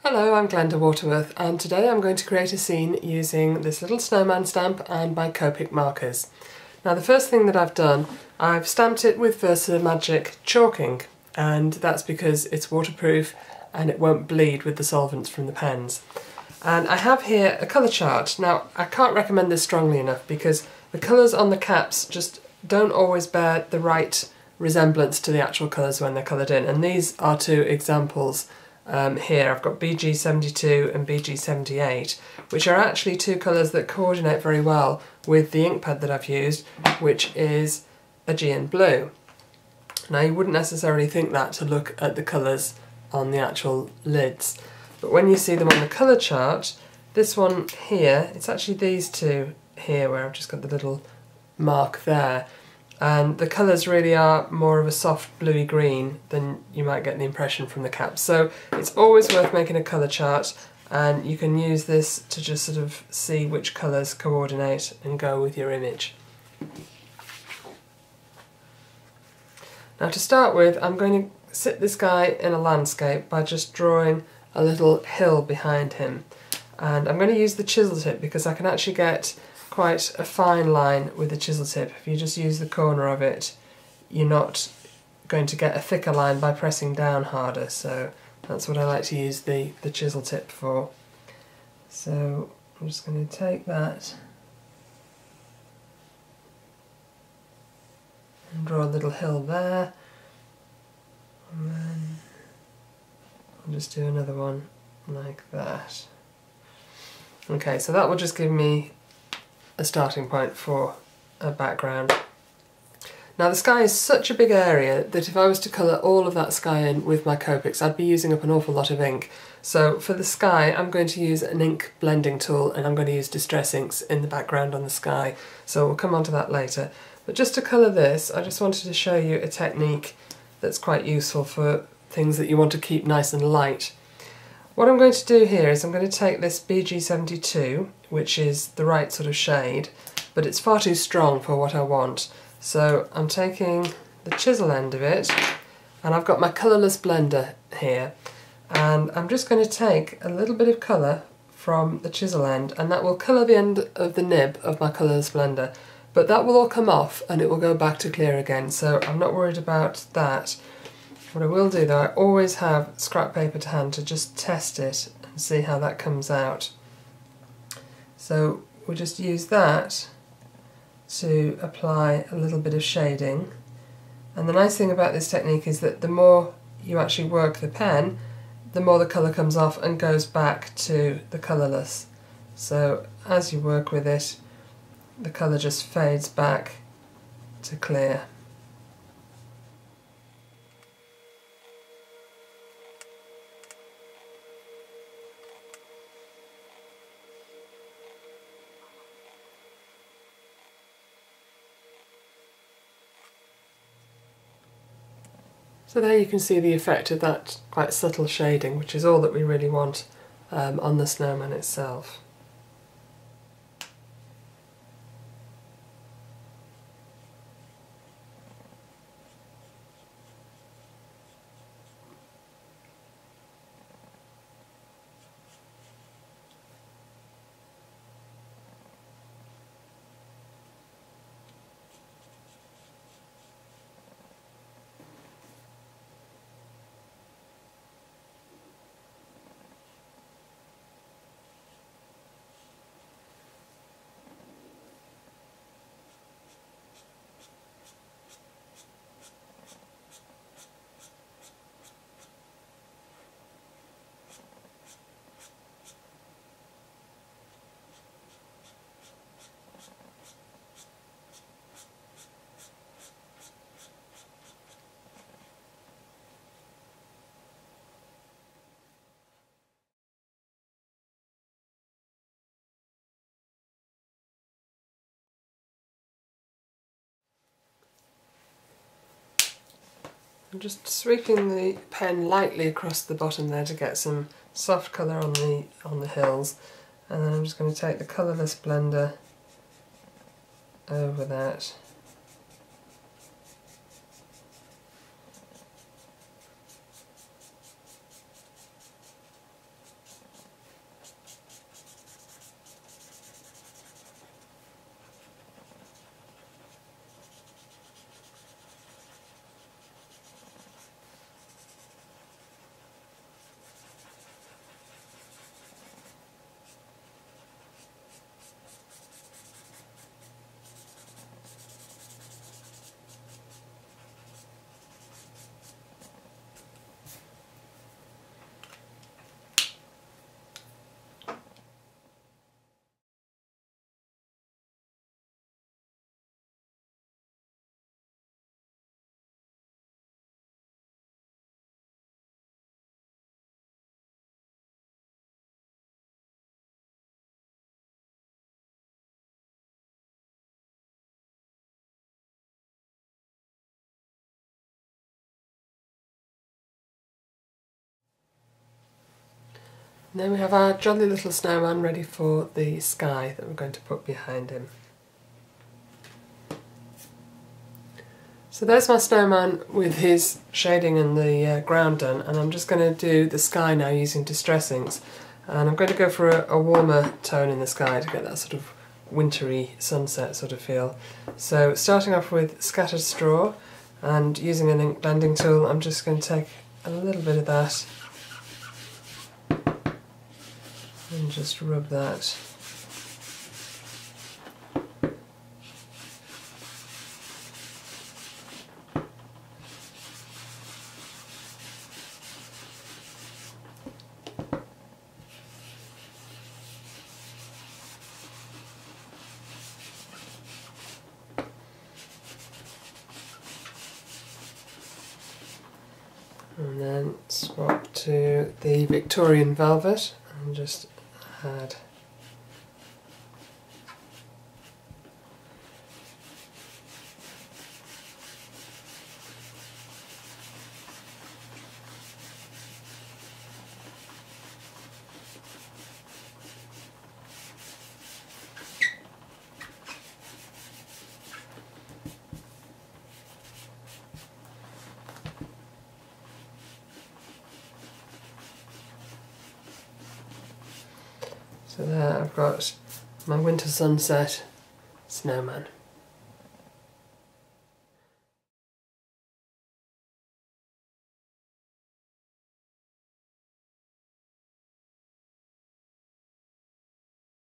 Hello, I'm Glenda Waterworth and today I'm going to create a scene using this little snowman stamp and my Copic markers. Now the first thing that I've done, I've stamped it with Magic chalking, and that's because it's waterproof and it won't bleed with the solvents from the pens. And I have here a colour chart. Now I can't recommend this strongly enough because the colours on the caps just don't always bear the right resemblance to the actual colours when they're coloured in, and these are two examples. Here I've got BG72 and BG78, which are actually two colours that coordinate very well with the ink pad that I've used, which is Aegean blue. Now you wouldn't necessarily think that to look at the colours on the actual lids, but when you see them on the colour chart, this one here, it's actually these two here where I've just got the little mark there. And the colours really are more of a soft bluey green than you might get the impression from the caps. So it's always worth making a colour chart, and you can use this to just sort of see which colours coordinate and go with your image. Now to start with, I'm going to sit this guy in a landscape by just drawing a little hill behind him. And I'm going to use the chisel tip because I can actually get quite a fine line with the chisel tip. If you just use the corner of it, you're not going to get a thicker line by pressing down harder, so that's what I like to use the chisel tip for. So I'm just going to take that and draw a little hill there, and then I'll just do another one like that. Okay, so that will just give me a starting point for a background. Now the sky is such a big area that if I was to colour all of that sky in with my Copics, I'd be using up an awful lot of ink. So for the sky I'm going to use an ink blending tool, and I'm going to use Distress Inks in the background on the sky, so we'll come on to that later. But just to colour this, I just wanted to show you a technique that's quite useful for things that you want to keep nice and light. What I'm going to do here is I'm going to take this BG72, which is the right sort of shade, but it's far too strong for what I want. So I'm taking the chisel end of it, and I've got my colourless blender here, and I'm just going to take a little bit of colour from the chisel end, and that will colour the end of the nib of my colourless blender, but that will all come off and it will go back to clear again, so I'm not worried about that. What I will do though, I always have scrap paper to hand to just test it and see how that comes out. So we'll just use that to apply a little bit of shading. And the nice thing about this technique is that the more you actually work the pen, the more the colour comes off and goes back to the colourless. So as you work with it, the colour just fades back to clear. So there you can see the effect of that quite subtle shading, which is all that we really want on the snowman itself. I'm just sweeping the pen lightly across the bottom there to get some soft colour on the hills, and then I'm just going to take the colourless blender over that. And then we have our jolly little snowman ready for the sky that we're going to put behind him. So there's my snowman with his shading and the ground done, and I'm just going to do the sky now using distressings. And I'm going to go for a warmer tone in the sky to get that sort of wintry sunset sort of feel. So starting off with scattered straw, and using an ink blending tool, I'm just going to take a little bit of that and just rub that. And then swap to the Victorian velvet and just add so there I've got my winter sunset snowman.